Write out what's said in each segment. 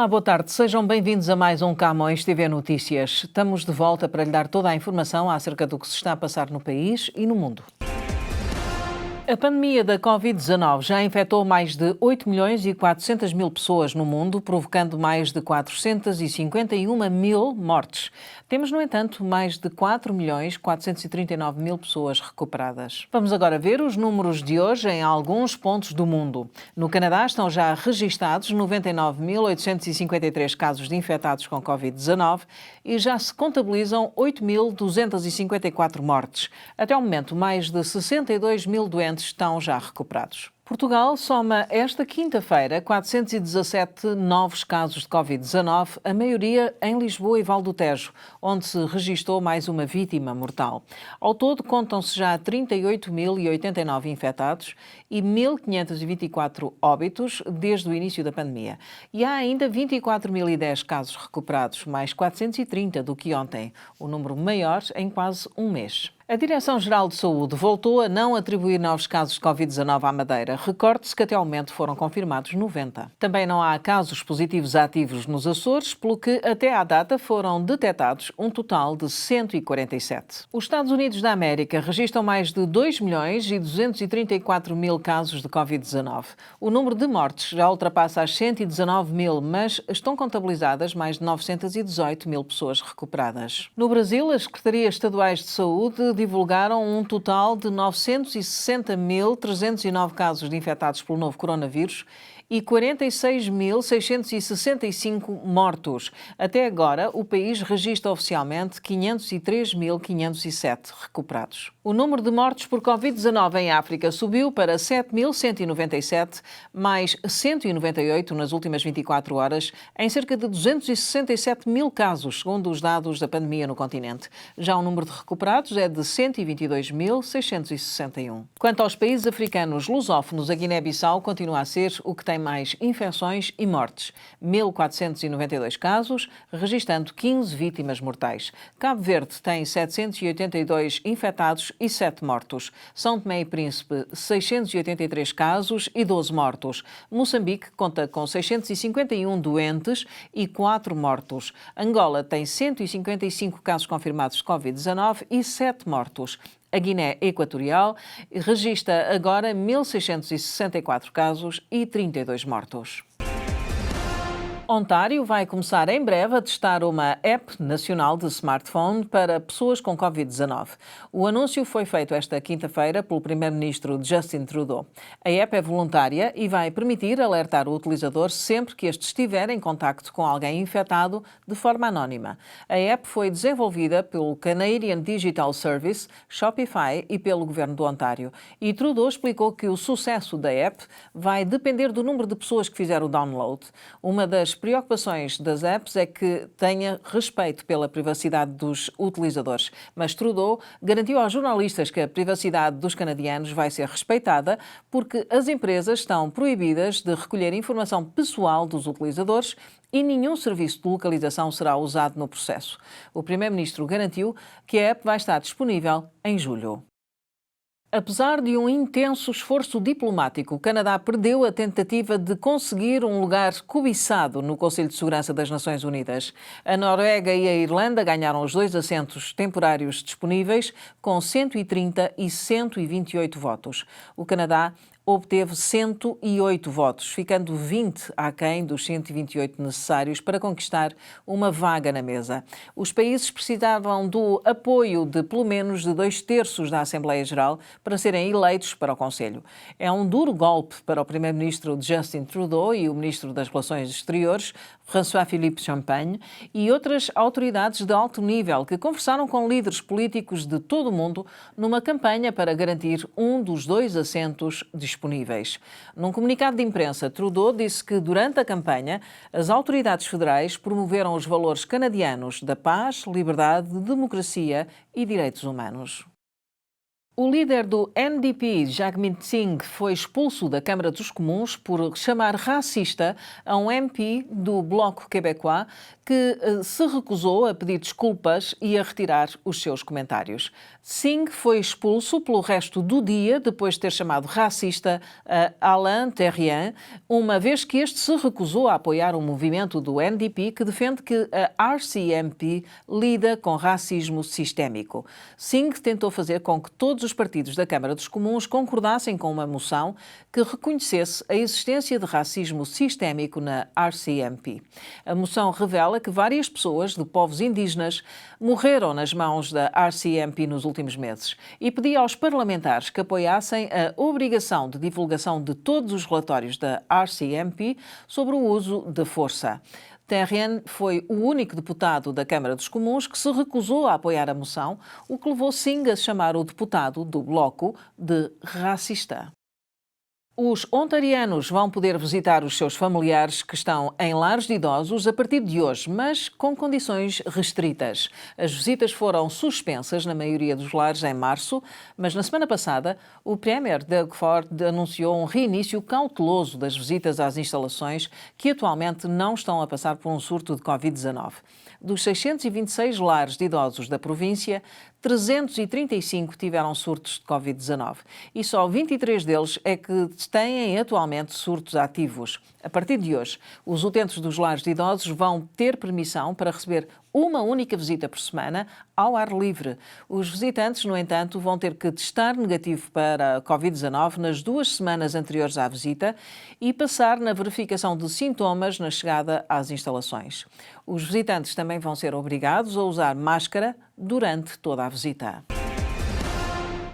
Olá, boa tarde. Sejam bem-vindos a mais um Camões TV Notícias. Estamos de volta para lhe dar toda a informação acerca do que se está a passar no país e no mundo. A pandemia da Covid-19 já infectou mais de 8 milhões e 400 mil pessoas no mundo, provocando mais de 451 mil mortes. Temos, no entanto, mais de 4 milhões 439 mil pessoas recuperadas. Vamos agora ver os números de hoje em alguns pontos do mundo. No Canadá estão já registados 99.853 casos de infectados com Covid-19 e já se contabilizam 8.254 mortes. Até ao momento, mais de 62 mil doentes estão já recuperados. Portugal soma esta quinta-feira 417 novos casos de Covid-19, a maioria em Lisboa e Val do Tejo, onde se registou mais uma vítima mortal. Ao todo, contam-se já 38.089 infectados e 1.524 óbitos desde o início da pandemia. E há ainda 24.010 casos recuperados, mais 430 do que ontem, o número maior em quase um mês. A Direção-Geral de Saúde voltou a não atribuir novos casos de Covid-19 à Madeira. Recorde-se que até ao momento foram confirmados 90. Também não há casos positivos ativos nos Açores, pelo que até à data foram detectados um total de 147. Os Estados Unidos da América registram mais de 2 milhões e 234 mil casos de Covid-19. O número de mortes já ultrapassa as 119 mil, mas estão contabilizadas mais de 918 mil pessoas recuperadas. No Brasil, as Secretarias Estaduais de Saúde divulgaram um total de 960.309 casos de infectados pelo novo coronavírus e 46.665 mortos. Até agora, o país registra oficialmente 503.507 recuperados. O número de mortos por Covid-19 em África subiu para 7.197, mais 198 nas últimas 24 horas, em cerca de 267 mil casos, segundo os dados da pandemia no continente. Já o número de recuperados é de 122.661. Quanto aos países africanos lusófonos, a Guiné-Bissau continua a ser o que tem mais infecções e mortes. 1.492 casos, registando 15 vítimas mortais. Cabo Verde tem 782 infectados e 7 mortos. São Tomé e Príncipe, 683 casos e 12 mortos. Moçambique conta com 651 doentes e 4 mortos. Angola tem 155 casos confirmados de Covid-19 e 7 mortos. A Guiné Equatorial registra agora 1.664 casos e 32 mortos. Ontário vai começar em breve a testar uma app nacional de smartphone para pessoas com Covid-19. O anúncio foi feito esta quinta-feira pelo primeiro-ministro Justin Trudeau. A app é voluntária e vai permitir alertar o utilizador sempre que este estiver em contacto com alguém infectado de forma anónima. A app foi desenvolvida pelo Canadian Digital Service, Shopify e pelo governo do Ontário. E Trudeau explicou que o sucesso da app vai depender do número de pessoas que fizeram o download. Uma das preocupações das apps é que tenha respeito pela privacidade dos utilizadores, mas Trudeau garantiu aos jornalistas que a privacidade dos canadianos vai ser respeitada porque as empresas estão proibidas de recolher informação pessoal dos utilizadores e nenhum serviço de localização será usado no processo. O primeiro-ministro garantiu que a app vai estar disponível em julho. Apesar de um intenso esforço diplomático, o Canadá perdeu a tentativa de conseguir um lugar cobiçado no Conselho de Segurança das Nações Unidas. A Noruega e a Irlanda ganharam os 2 assentos temporários disponíveis, com 130 e 128 votos. O Canadá obteve 108 votos, ficando 20 aquém dos 128 necessários para conquistar uma vaga na mesa. Os países precisavam do apoio de pelo menos de 2/3 da Assembleia Geral para serem eleitos para o Conselho. É um duro golpe para o primeiro-ministro Justin Trudeau e o ministro das Relações Exteriores, François-Philippe Champagne, e outras autoridades de alto nível que conversaram com líderes políticos de todo o mundo numa campanha para garantir um dos 2 assentos disponíveis. Num comunicado de imprensa, Trudeau disse que durante a campanha as autoridades federais promoveram os valores canadianos da paz, liberdade, democracia e direitos humanos. O líder do NDP, Jagmeet Singh, foi expulso da Câmara dos Comuns por chamar racista a um MP do Bloco Québécois que se recusou a pedir desculpas e a retirar os seus comentários. Singh foi expulso pelo resto do dia depois de ter chamado racista a Alain Terrien, uma vez que este se recusou a apoiar o movimento do NDP que defende que a RCMP lida com racismo sistémico. Singh tentou fazer com que todos os partidos da Câmara dos Comuns concordassem com uma moção que reconhecesse a existência de racismo sistémico na RCMP. A moção revela que várias pessoas de povos indígenas morreram nas mãos da RCMP nos últimos meses e pedia aos parlamentares que apoiassem a obrigação de divulgação de todos os relatórios da RCMP sobre o uso da força. Terrien foi o único deputado da Câmara dos Comuns que se recusou a apoiar a moção, o que levou Singh a chamar o deputado do Bloco de racista. Os ontarianos vão poder visitar os seus familiares que estão em lares de idosos a partir de hoje, mas com condições restritas. As visitas foram suspensas na maioria dos lares em março, mas na semana passada o Premier Doug Ford anunciou um reinício cauteloso das visitas às instalações que atualmente não estão a passar por um surto de Covid-19. Dos 626 lares de idosos da província, 335 tiveram surtos de Covid-19 e só 23 deles é que têm atualmente surtos ativos. A partir de hoje, os utentes dos lares de idosos vão ter permissão para receber uma única visita por semana ao ar livre. Os visitantes, no entanto, vão ter que testar negativo para a Covid-19 nas 2 semanas anteriores à visita e passar na verificação de sintomas na chegada às instalações. Os visitantes também vão ser obrigados a usar máscara durante toda a visita.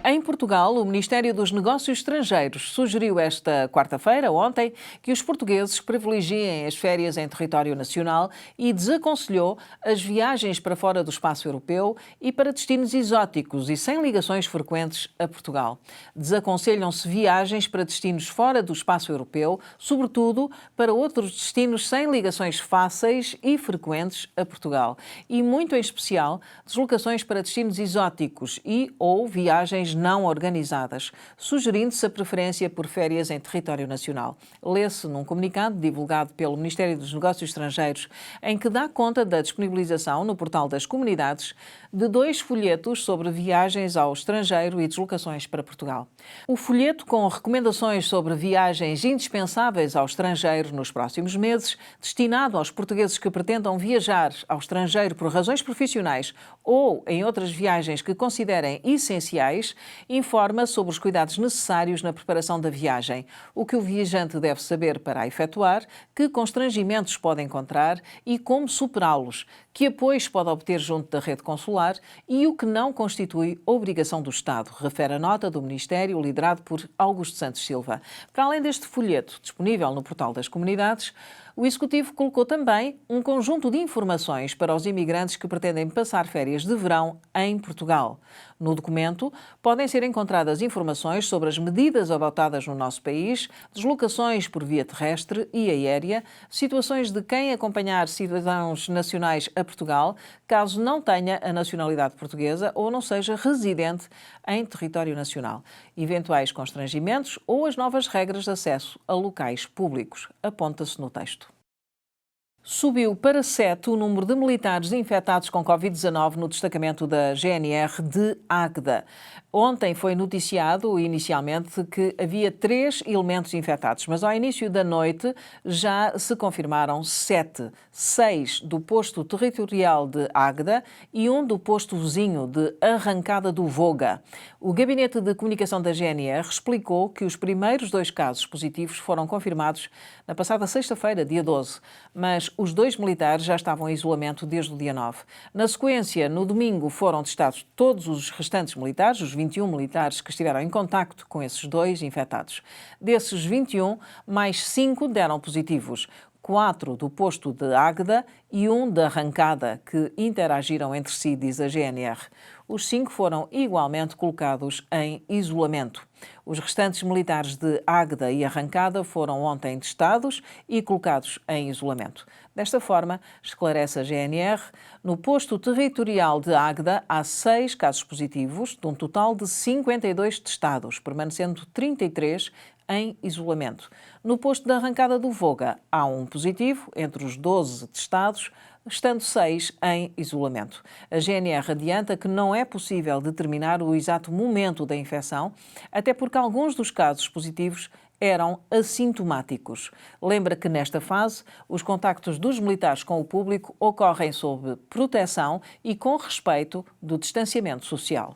Em Portugal, o Ministério dos Negócios Estrangeiros sugeriu esta quarta-feira, ontem, que os portugueses privilegiem as férias em território nacional e desaconselhou as viagens para fora do espaço europeu e para destinos exóticos e sem ligações frequentes a Portugal. Desaconselham-se viagens para destinos fora do espaço europeu, sobretudo para outros destinos sem ligações fáceis e frequentes a Portugal. E, muito em especial, deslocações para destinos exóticos e ou viagens não organizadas, sugerindo-se a preferência por férias em território nacional. Lê-se num comunicado divulgado pelo Ministério dos Negócios Estrangeiros, em que dá conta da disponibilização no portal das comunidades de 2 folhetos sobre viagens ao estrangeiro e deslocações para Portugal. O folheto com recomendações sobre viagens indispensáveis ao estrangeiro nos próximos meses, destinado aos portugueses que pretendam viajar ao estrangeiro por razões profissionais ou em outras viagens que considerem essenciais, informa sobre os cuidados necessários na preparação da viagem, o que o viajante deve saber para a efetuar, que constrangimentos pode encontrar e como superá-los, que apoios pode obter junto da rede consular e o que não constitui obrigação do Estado, refere a nota do Ministério liderado por Augusto Santos Silva. Para além deste folheto disponível no portal das comunidades, o Executivo colocou também um conjunto de informações para os imigrantes que pretendem passar férias de verão em Portugal. No documento, podem ser encontradas informações sobre as medidas adotadas no nosso país, deslocações por via terrestre e aérea, situações de quem acompanhar cidadãos nacionais a Portugal, caso não tenha a nacionalidade portuguesa ou não seja residente em território nacional, eventuais constrangimentos ou as novas regras de acesso a locais públicos, aponta-se no texto. Subiu para 7 o número de militares infectados com Covid-19 no destacamento da GNR de Águeda. Ontem foi noticiado inicialmente que havia 3 elementos infectados, mas ao início da noite já se confirmaram 7, 6 do posto territorial de Águeda e 1 do posto vizinho de Arrancada do Voga. O Gabinete de Comunicação da GNR explicou que os primeiros 2 casos positivos foram confirmados na passada sexta-feira, dia 12, mas os 2 militares já estavam em isolamento desde o dia 9. Na sequência, no domingo, foram testados todos os restantes militares, os 21 militares que estiveram em contacto com esses 2 infectados. Desses 21, mais 5 deram positivos. 4 do posto de Águeda e 1 de Arrancada, que interagiram entre si, diz a GNR. Os 5 foram igualmente colocados em isolamento. Os restantes militares de Águeda e Arrancada foram ontem testados e colocados em isolamento. Desta forma, esclarece a GNR, no posto territorial de Águeda há 6 casos positivos, de um total de 52 testados, permanecendo 33 em isolamento. No posto de Arrancada do Voga há um positivo entre os 12 testados, estando 6 em isolamento. A GNR adianta que não é possível determinar o exato momento da infecção, até porque alguns dos casos positivos eram assintomáticos. Lembra que nesta fase, os contactos dos militares com o público ocorrem sob proteção e com respeito do distanciamento social.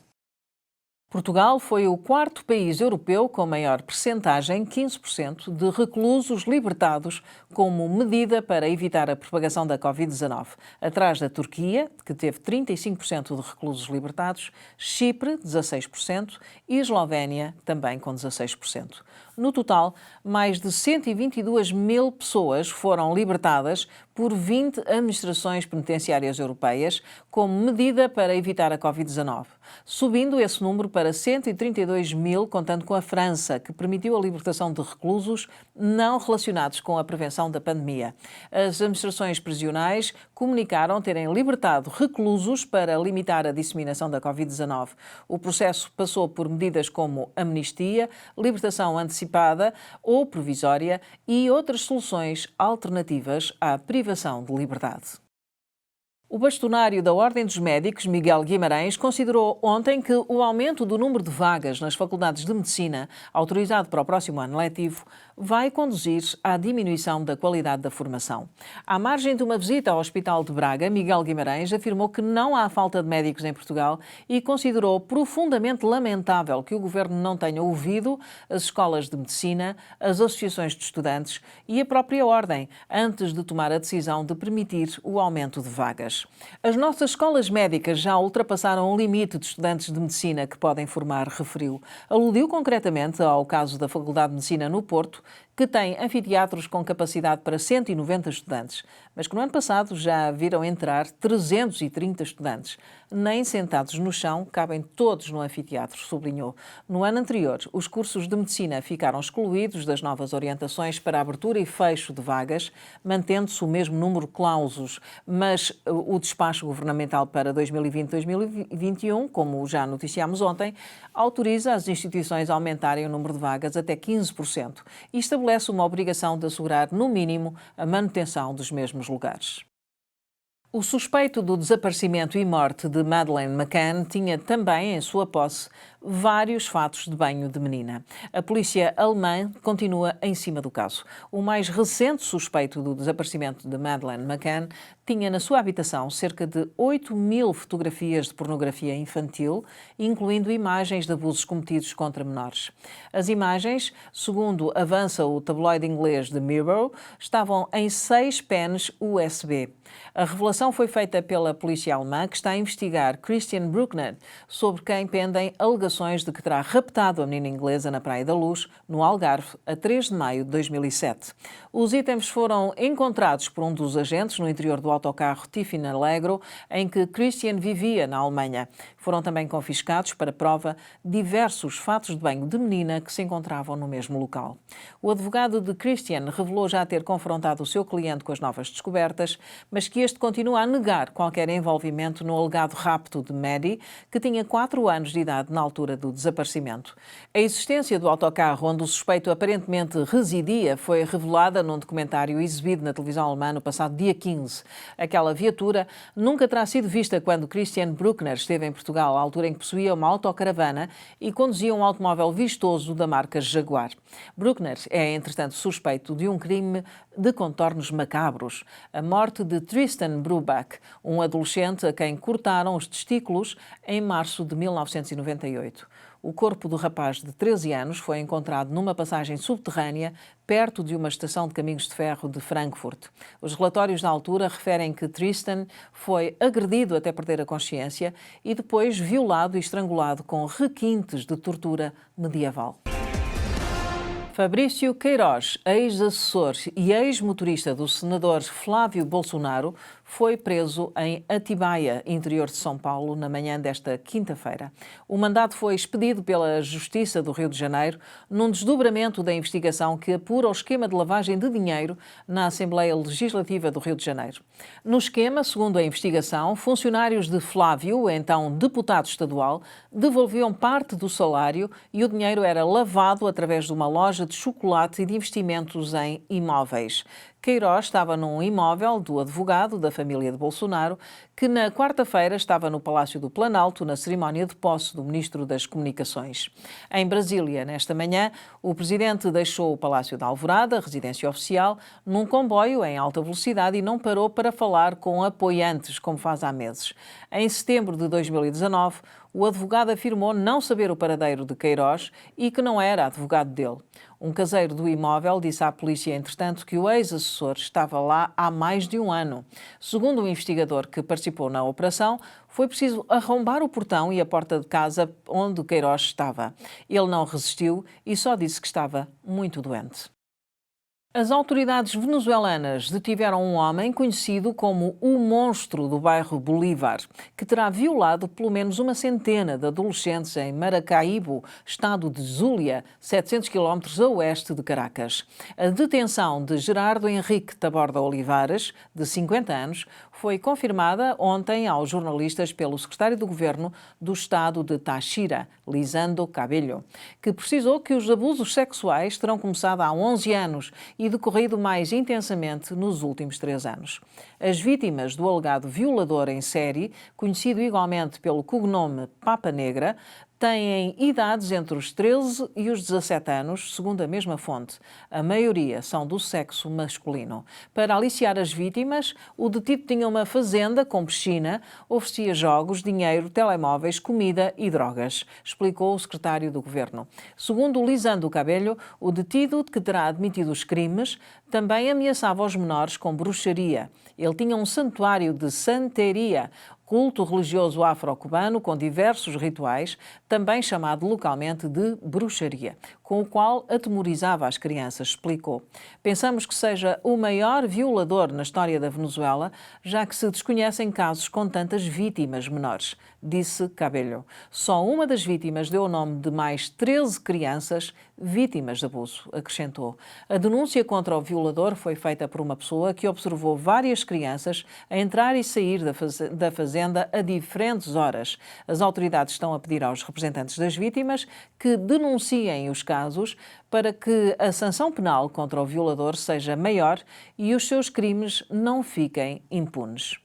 Portugal foi o 4º país europeu com maior percentagem, 15%, de reclusos libertados como medida para evitar a propagação da Covid-19. Atrás da Turquia, que teve 35% de reclusos libertados, Chipre, 16%, e Eslovénia, também com 16%. No total, mais de 122 mil pessoas foram libertadas por 20 administrações penitenciárias europeias como medida para evitar a Covid-19, subindo esse número para 132 mil, contando com a França, que permitiu a libertação de reclusos não relacionados com a prevenção da pandemia. As administrações prisionais comunicaram terem libertado reclusos para limitar a disseminação da Covid-19. O processo passou por medidas como amnistia, libertação antecipada ou provisória e outras soluções alternativas à privação de liberdade. O bastonário da Ordem dos Médicos, Miguel Guimarães, considerou ontem que o aumento do número de vagas nas faculdades de medicina, autorizado para o próximo ano letivo, vai conduzir à diminuição da qualidade da formação. À margem de uma visita ao Hospital de Braga, Miguel Guimarães afirmou que não há falta de médicos em Portugal e considerou profundamente lamentável que o governo não tenha ouvido as escolas de medicina, as associações de estudantes e a própria Ordem, antes de tomar a decisão de permitir o aumento de vagas. As nossas escolas médicas já ultrapassaram o limite de estudantes de medicina que podem formar, referiu. Aludiu concretamente ao caso da Faculdade de Medicina no Porto, que tem anfiteatros com capacidade para 190 estudantes, mas que no ano passado já viram entrar 330 estudantes. Nem sentados no chão cabem todos no anfiteatro, sublinhou. No ano anterior, os cursos de medicina ficaram excluídos das novas orientações para abertura e fecho de vagas, mantendo-se o mesmo número clausos, mas o despacho governamental para 2020-2021, como já noticiámos ontem, autoriza as instituições a aumentarem o número de vagas até 15% e estabelece uma obrigação de assegurar, no mínimo, a manutenção dos mesmos lugares. O suspeito do desaparecimento e morte de Madeleine McCann tinha também em sua posse vários fatos de banho de menina. A polícia alemã continua em cima do caso. O mais recente suspeito do desaparecimento de Madeleine McCann tinha na sua habitação cerca de 8.000 fotografias de pornografia infantil, incluindo imagens de abusos cometidos contra menores. As imagens, segundo avança o tabloide inglês The Mirror, estavam em 6 pens USB. A revelação foi feita pela polícia alemã, que está a investigar Christian Bruckner, sobre quem pendem alegações de que terá raptado a menina inglesa na Praia da Luz, no Algarve, a 3 de maio de 2007. Os itens foram encontrados por um dos agentes no interior do autocarro Tiffin Allegro, em que Christian vivia na Alemanha. Foram também confiscados para prova diversos fatos de banho de menina que se encontravam no mesmo local. O advogado de Christian revelou já ter confrontado o seu cliente com as novas descobertas, mas que este continua a negar qualquer envolvimento no alegado rapto de Maddie, que tinha 4 anos de idade na altura do desaparecimento. A existência do autocarro onde o suspeito aparentemente residia foi revelada num documentário exibido na televisão alemã no passado dia 15. Aquela viatura nunca terá sido vista quando Christian Bruckner esteve em Portugal, à altura em que possuía uma autocaravana e conduzia um automóvel vistoso da marca Jaguar. Bruckner é, entretanto, suspeito de um crime de contornos macabros: a morte de Tristan Bruback, um adolescente a quem cortaram os testículos em março de 1998. O corpo do rapaz de 13 anos foi encontrado numa passagem subterrânea perto de uma estação de caminhos de ferro de Frankfurt. Os relatórios da altura referem que Tristan foi agredido até perder a consciência e depois violado e estrangulado com requintes de tortura medieval. Fabrício Queiroz, ex-assessor e ex-motorista do senador Flávio Bolsonaro, foi preso em Atibaia, interior de São Paulo, na manhã desta quinta-feira. O mandato foi expedido pela Justiça do Rio de Janeiro num desdobramento da investigação que apura o esquema de lavagem de dinheiro na Assembleia Legislativa do Rio de Janeiro. No esquema, segundo a investigação, funcionários de Flávio, então deputado estadual, devolviam parte do salário e o dinheiro era lavado através de uma loja de chocolate e de investimentos em imóveis. Queiroz estava num imóvel do advogado da família de Bolsonaro, que na quarta-feira estava no Palácio do Planalto, na cerimónia de posse do Ministro das Comunicações. Em Brasília, nesta manhã, o presidente deixou o Palácio da Alvorada, residência oficial, num comboio em alta velocidade e não parou para falar com apoiantes, como faz há meses. Em setembro de 2019, o advogado afirmou não saber o paradeiro de Queiroz e que não era advogado dele. Um caseiro do imóvel disse à polícia, entretanto, que o ex-assessor estava lá há mais de um ano. Segundo o investigador que participou na operação, foi preciso arrombar o portão e a porta de casa onde Queiroz estava. Ele não resistiu e só disse que estava muito doente. As autoridades venezuelanas detiveram um homem conhecido como o Monstro do bairro Bolívar, que terá violado pelo menos uma centena de adolescentes em Maracaibo, estado de Zulia, 700 quilómetros a oeste de Caracas. A detenção de Gerardo Henrique Taborda Olivares, de 50 anos, foi confirmada ontem aos jornalistas pelo secretário do Governo do estado de Táchira, Lisandro Cabello, que precisou que os abusos sexuais terão começado há 11 anos e decorrido mais intensamente nos últimos 3 anos. As vítimas do alegado violador em série, conhecido igualmente pelo cognome Papa Negra, têm idades entre os 13 e os 17 anos, segundo a mesma fonte. A maioria são do sexo masculino. Para aliciar as vítimas, o detido tinha uma fazenda com piscina, oferecia jogos, dinheiro, telemóveis, comida e drogas, explicou o secretário do Governo. Segundo Lisandro Cabello, o detido, que terá admitido os crimes, também ameaçava os menores com bruxaria. Ele tinha um santuário de santeria, culto religioso afro-cubano com diversos rituais, também chamado localmente de bruxaria, com o qual atemorizava as crianças, explicou. Pensamos que seja o maior violador na história da Venezuela, já que se desconhecem casos com tantas vítimas menores, disse Cabello. Só uma das vítimas deu o nome de mais 13 crianças vítimas de abuso, acrescentou. A denúncia contra o violador foi feita por uma pessoa que observou várias crianças a entrar e sair da fazenda a diferentes horas. As autoridades estão a pedir aos representantes das vítimas que denunciem os casos para que a sanção penal contra o violador seja maior e os seus crimes não fiquem impunes.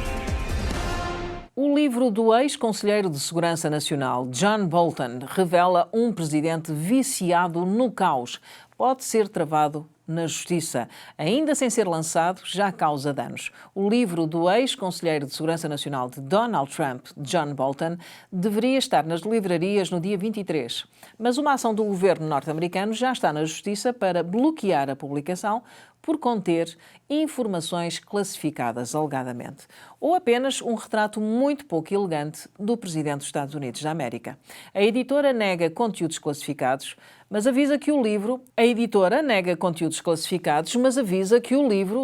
O livro do ex-conselheiro de Segurança Nacional, John Bolton, revela um presidente viciado no caos. Pode ser travado na Justiça. Ainda sem ser lançado, já causa danos. O livro do ex-conselheiro de Segurança Nacional de Donald Trump, John Bolton, deveria estar nas livrarias no dia 23. Mas uma ação do governo norte-americano já está na Justiça para bloquear a publicação por conter informações classificadas, alegadamente, ou apenas um retrato muito pouco elegante do presidente dos Estados Unidos da América. A editora nega conteúdos classificados, mas avisa que o livro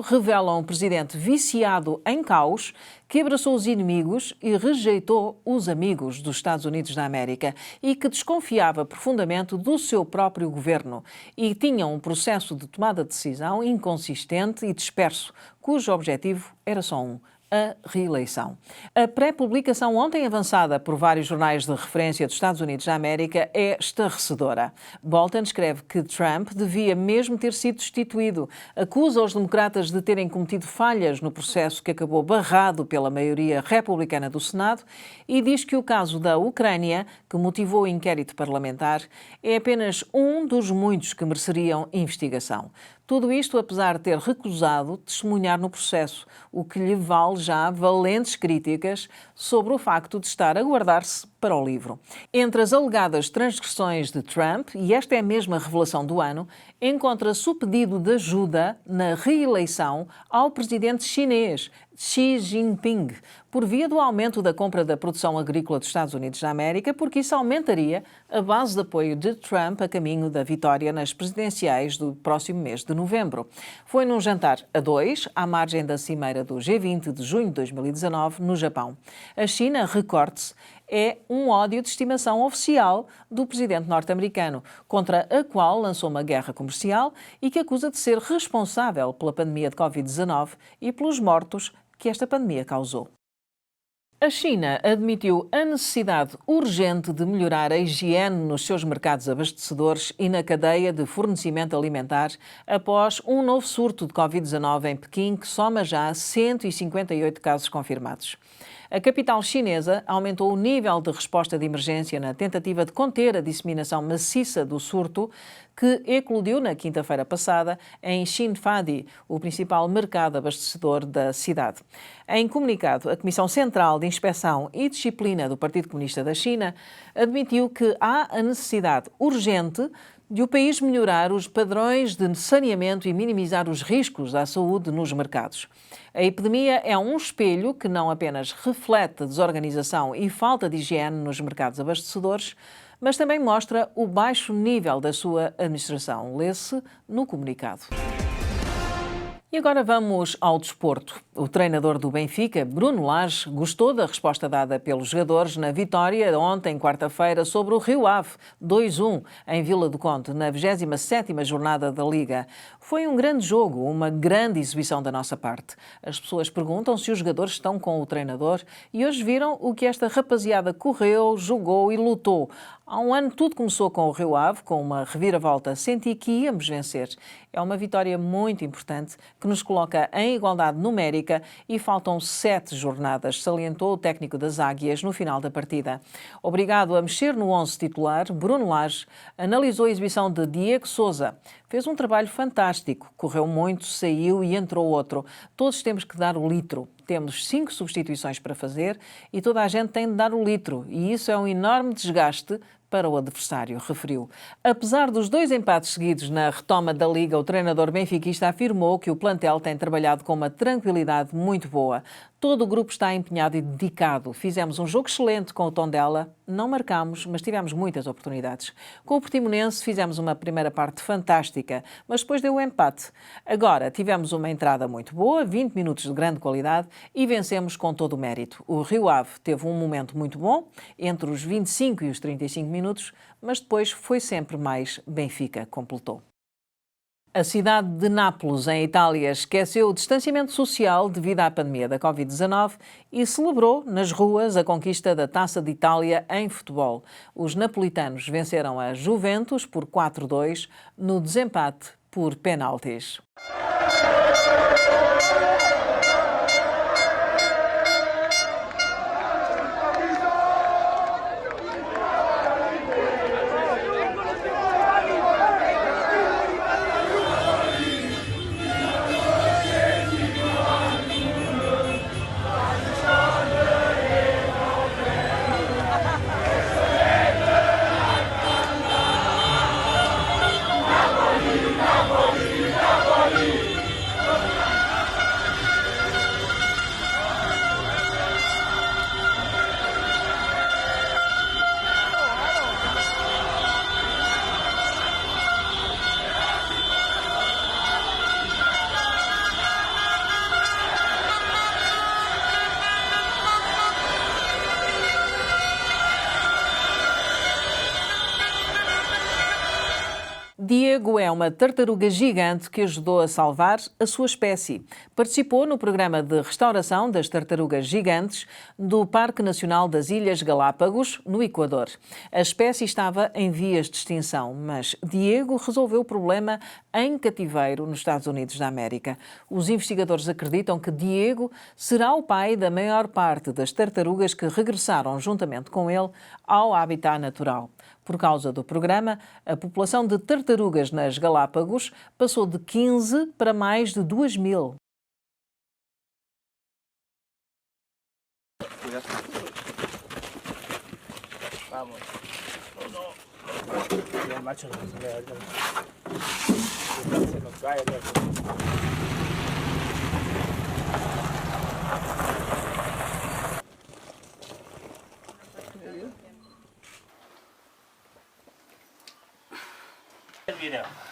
revela um presidente viciado em caos que abraçou os inimigos e rejeitou os amigos dos Estados Unidos da América e que desconfiava profundamente do seu próprio governo e tinha um processo de tomada de decisão inconsistente e disperso, cujo objetivo era só um: a reeleição. A pré-publicação ontem avançada por vários jornais de referência dos Estados Unidos da América é estarrecedora. Bolton escreve que Trump devia mesmo ter sido destituído, acusa os democratas de terem cometido falhas no processo que acabou barrado pela maioria republicana do Senado e diz que o caso da Ucrânia, que motivou o inquérito parlamentar, é apenas um dos muitos que mereceriam investigação. Tudo isto apesar de ter recusado testemunhar no processo, o que lhe vale já valentes críticas sobre o facto de estar a guardar-se para o livro. Entre as alegadas transgressões de Trump, e esta é a mesma revelação do ano, encontra-se o pedido de ajuda na reeleição ao presidente chinês, Xi Jinping, por via do aumento da compra da produção agrícola dos Estados Unidos da América, porque isso aumentaria a base de apoio de Trump a caminho da vitória nas presidenciais do próximo mês de novembro. Foi num jantar a dois, à margem da cimeira do G20 de junho de 2019, no Japão. A China, recorde-se, é um ódio de estimação oficial do presidente norte-americano, contra a qual lançou uma guerra comercial e que acusa de ser responsável pela pandemia de Covid-19 e pelos mortos que esta pandemia causou. A China admitiu a necessidade urgente de melhorar a higiene nos seus mercados abastecedores e na cadeia de fornecimento alimentar após um novo surto de Covid-19 em Pequim, que soma já 158 casos confirmados. A capital chinesa aumentou o nível de resposta de emergência na tentativa de conter a disseminação maciça do surto, que eclodiu na quinta-feira passada em Xinfadi, o principal mercado abastecedor da cidade. Em comunicado, a Comissão Central de Inspeção e Disciplina do Partido Comunista da China admitiu que há a necessidade urgente de o país melhorar os padrões de saneamento e minimizar os riscos à saúde nos mercados. A epidemia é um espelho que não apenas reflete desorganização e falta de higiene nos mercados abastecedores, mas também mostra o baixo nível da sua administração, lê-se no comunicado. E agora vamos ao desporto. O treinador do Benfica, Bruno Lage, gostou da resposta dada pelos jogadores na vitória ontem, quarta-feira, sobre o Rio Ave, 2-1, em Vila do Conde, na 27ª jornada da Liga. Foi um grande jogo, uma grande exibição da nossa parte. As pessoas perguntam se os jogadores estão com o treinador e hoje viram o que esta rapaziada correu, jogou e lutou. Há um ano tudo começou com o Rio Ave, com uma reviravolta. Senti que íamos vencer. É uma vitória muito importante que nos coloca em igualdade numérica e faltam 7 jornadas, salientou o técnico das Águias no final da partida. Obrigado a mexer no 11 titular, Bruno Lage analisou a exibição de Diego Sousa. Fez um trabalho fantástico, correu muito, saiu e entrou outro. Todos temos que dar o litro. Temos 5 substituições para fazer e toda a gente tem de dar o litro. E isso é um enorme desgaste para o adversário, referiu. Apesar dos 2 empates seguidos na retoma da Liga, o treinador benfiquista afirmou que o plantel tem trabalhado com uma tranquilidade muito boa. Todo o grupo está empenhado e dedicado. Fizemos um jogo excelente com o Tondela, não marcámos, mas tivemos muitas oportunidades. Com o Portimonense fizemos uma primeira parte fantástica, mas depois deu o empate. Agora tivemos uma entrada muito boa, 20 minutos de grande qualidade e vencemos com todo o mérito. O Rio Ave teve um momento muito bom, entre os 25 e os 35 minutos, mas depois foi sempre mais Benfica, completou. A cidade de Nápoles, em Itália, esqueceu o distanciamento social devido à pandemia da Covid-19 e celebrou nas ruas a conquista da Taça de Itália em futebol. Os napolitanos venceram a Juventus por 4-2 no desempate por penaltis. Diego é uma tartaruga gigante que ajudou a salvar a sua espécie. Participou no programa de restauração das tartarugas gigantes do Parque Nacional das Ilhas Galápagos, no Equador. A espécie estava em vias de extinção, mas Diego resolveu o problema em cativeiro nos Estados Unidos da América. Os investigadores acreditam que Diego será o pai da maior parte das tartarugas que regressaram juntamente com ele ao habitat natural. Por causa do programa, a população de tartarugas nas Galápagos passou de 15 para mais de 2.000. Mira.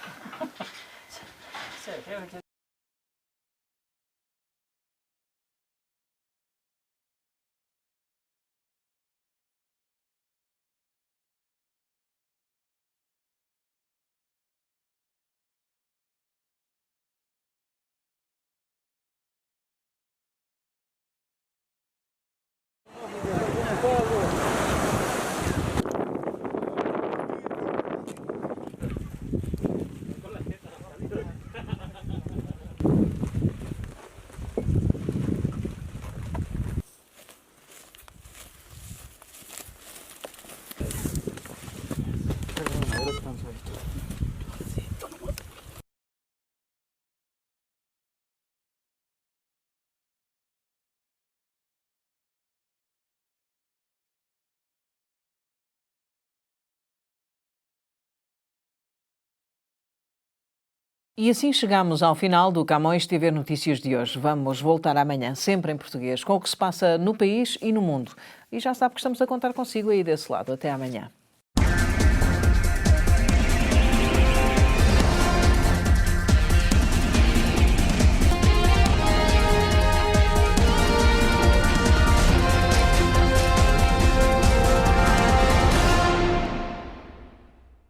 E assim chegamos ao final do Camões TV Notícias de hoje. Vamos voltar amanhã, sempre em português, com o que se passa no país e no mundo. E já sabe que estamos a contar consigo aí desse lado. Até amanhã.